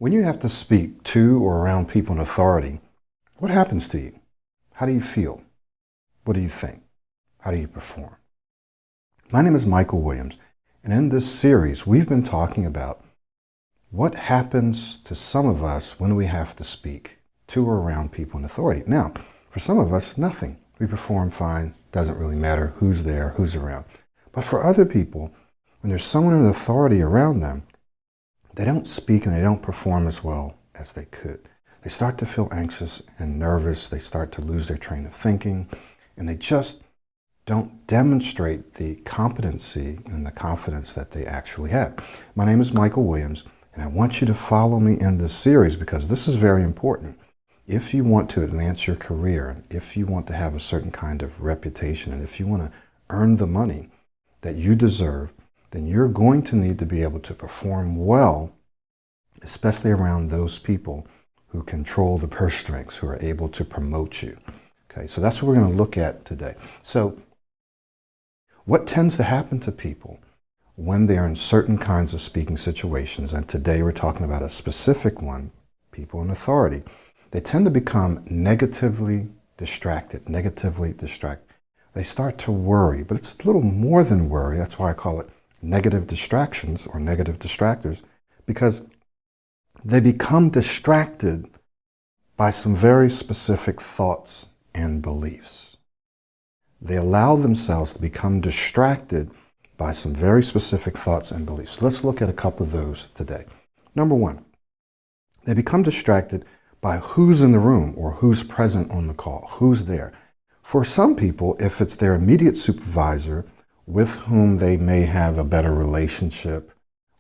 When you have to speak to or around people in authority, what happens to you? How do you feel? What do you think? How do you perform? My name is Michael Williams, and in this series, we've been talking about what happens to some of us when we have to speak to or around people in authority. Now, for some of us, nothing. We perform fine. Doesn't really matter who's there, who's around. But for other people, when there's someone in authority around them, they don't speak and they don't perform as well as they could. They start to feel anxious and nervous. They start to lose their train of thinking, and they just don't demonstrate the competency and the confidence that they actually have. My name is Michael Williams, and I want you to follow me in this series because this is very important. If you want to advance your career, if you want to have a certain kind of reputation, and if you want to earn the money that you deserve, then you're going to need to be able to perform well, especially around those people who control the purse strings, who are able to promote you. Okay, so that's what we're going to look at today. So what tends to happen to people when they are in certain kinds of speaking situations, and today we're talking about a specific one, people in authority, they tend to become negatively distracted. They start to worry, but it's a little more than worry. That's why I call it negative distractions or negative distractors, because they become distracted by some very specific thoughts and beliefs. They allow themselves to become distracted by some very specific thoughts and beliefs. Let's look at a couple of those today. Number one, they become distracted by who's in the room or who's present on the call, who's there. For some people, if it's their immediate supervisor with whom they may have a better relationship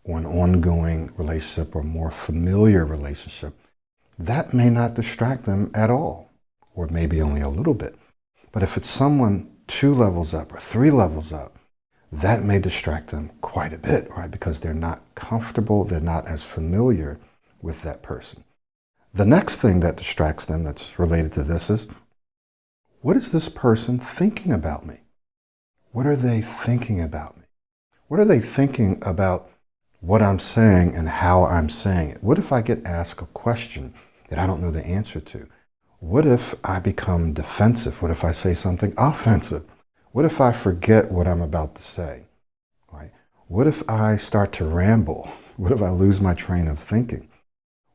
or an ongoing relationship or more familiar relationship, that may not distract them at all, or maybe only a little bit. But if it's someone 2 levels up or 3 levels up, that may distract them quite a bit, right? Because they're not comfortable, they're not as familiar with that person. The next thing that distracts them that's related to this is, what is this person thinking about me? What are they thinking about me? What are they thinking about what I'm saying and how I'm saying it? What if I get asked a question that I don't know the answer to? What if I become defensive? What if I say something offensive? What if I forget what I'm about to say? Right? What if I start to ramble? What if I lose my train of thinking?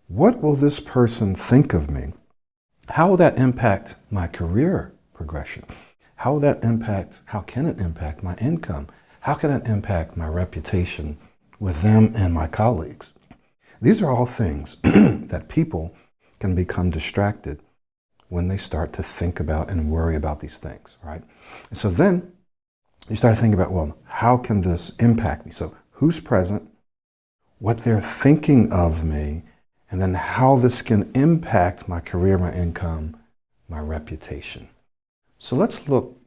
What will this person think of me? How will that impact my career progression? How can it impact my income? How can it impact my reputation with them and my colleagues? These are all things that people can become distracted when they start to think about and worry about these things, right? And so then you start thinking about, well, how can this impact me? So who's present, what they're thinking of me, and then how this can impact my career, my income, my reputation. So let's look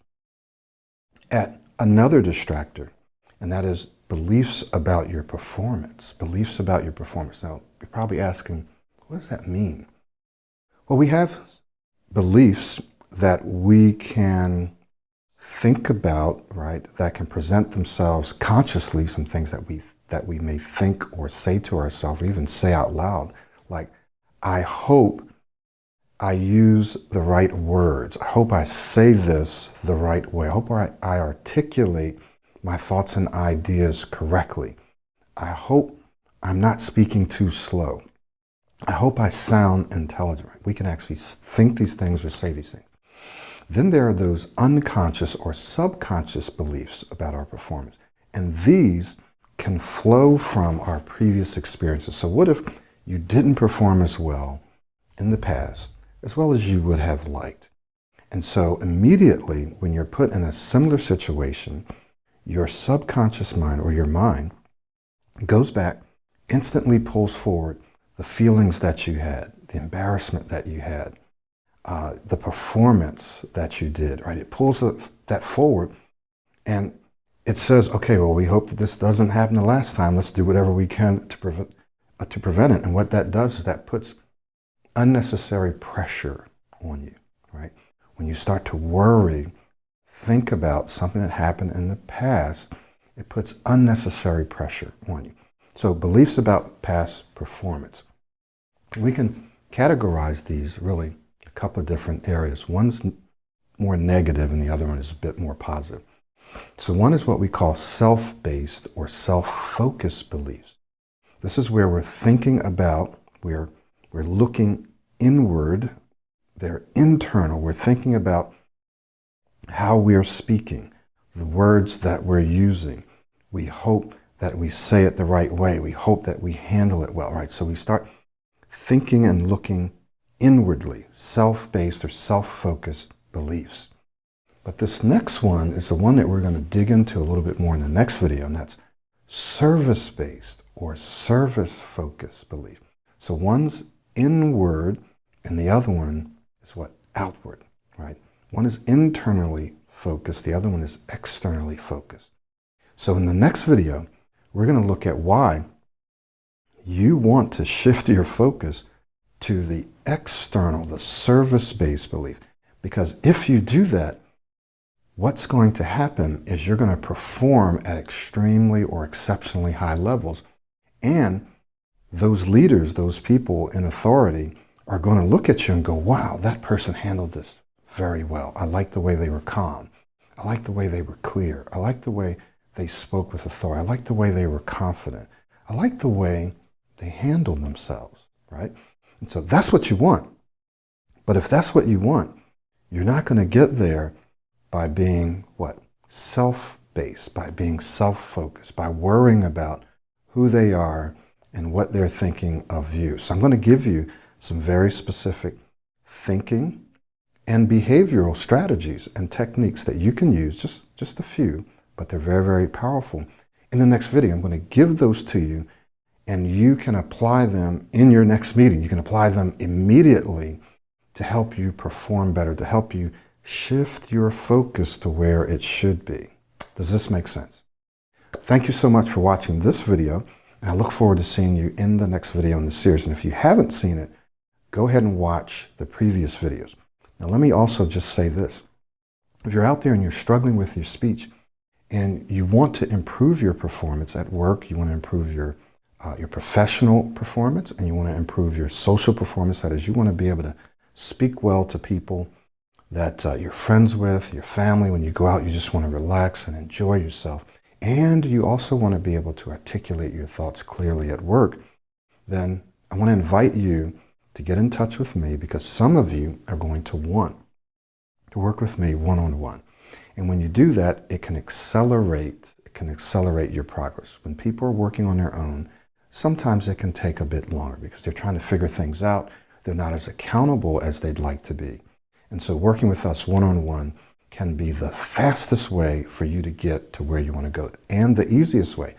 at another distractor, and that is beliefs about your performance. Beliefs about your performance. Now, you're probably asking, what does that mean? Well, we have beliefs that we can think about, right, that can present themselves consciously, some things that we may think or say to ourselves, or even say out loud, like, I hope I use the right words. I hope I say this the right way. I hope I articulate my thoughts and ideas correctly. I hope I'm not speaking too slow. I hope I sound intelligent. We can actually think these things or say these things. Then there are those unconscious or subconscious beliefs about our performance. And these can flow from our previous experiences. So what if you didn't perform as well in the past as well as you would have liked? And so immediately when you're put in a similar situation, your subconscious mind or your mind goes back, instantly pulls forward the feelings that you had, the embarrassment that you had, the performance that you did, right? It pulls that forward and it says, okay, well, we hope that this doesn't happen the last time. Let's do whatever we can to prevent it. And what that does is that puts unnecessary pressure on you, right? When you start to worry, think about something that happened in the past, it puts unnecessary pressure on you. So beliefs about past performance. We can categorize these really a couple of different areas. One's more negative and the other one is a bit more positive. So one is what we call self-based or self-focused beliefs. This is where we're thinking about, we're looking inward, they're internal. We're thinking about how we're speaking, the words that we're using. We hope that we say it the right way. We hope that we handle it well, right? So we start thinking and looking inwardly, self-based or self-focused beliefs. But this next one is the one that we're going to dig into a little bit more in the next video, and that's service-based or service-focused belief. So one's inward and the other one is what? Outward, right? One is internally focused, the other one is externally focused. So in the next video, we're going to look at why you want to shift your focus to the external, the service-based belief. Because if you do that, what's going to happen is you're going to perform at extremely or exceptionally high levels. And those leaders, those people in authority, are going to look at you and go, wow, that person handled this very well. I like the way they were calm. I like the way they were clear. I like the way they spoke with authority. I like the way they were confident. I like the way they handled themselves, right? And so that's what you want. But if that's what you want, you're not going to get there by being what? Self-based, by being self-focused, by worrying about who they are and what they're thinking of you. So I'm going to give you some very specific thinking and behavioral strategies and techniques that you can use, just a few, but they're very, very powerful. In the next video, I'm going to give those to you, and you can apply them in your next meeting. You can apply them immediately to help you perform better, to help you shift your focus to where it should be. Does this make sense? Thank you so much for watching this video, and I look forward to seeing you in the next video in the series. And if you haven't seen it, go ahead and watch the previous videos. Now, let me also just say this. If you're out there and you're struggling with your speech and you want to improve your performance at work, you want to improve your professional performance, and you want to improve your social performance, that is, you want to be able to speak well to people that you're friends with, your family. When you go out, you just want to relax and enjoy yourself. And you also want to be able to articulate your thoughts clearly at work. Then I want to invite you to get in touch with me, because some of you are going to want to work with me one-on-one. And when you do that, it can accelerate your progress. When people are working on their own, sometimes it can take a bit longer because they're trying to figure things out. They're not as accountable as they'd like to be. And so working with us one-on-one can be the fastest way for you to get to where you want to go, and the easiest way.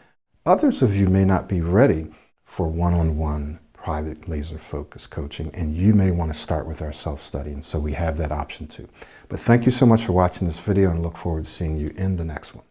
Others of you may not be ready for one-on-one private laser focus coaching, and you may want to start with our self-study, and so we have that option too. But thank you so much for watching this video, and look forward to seeing you in the next one.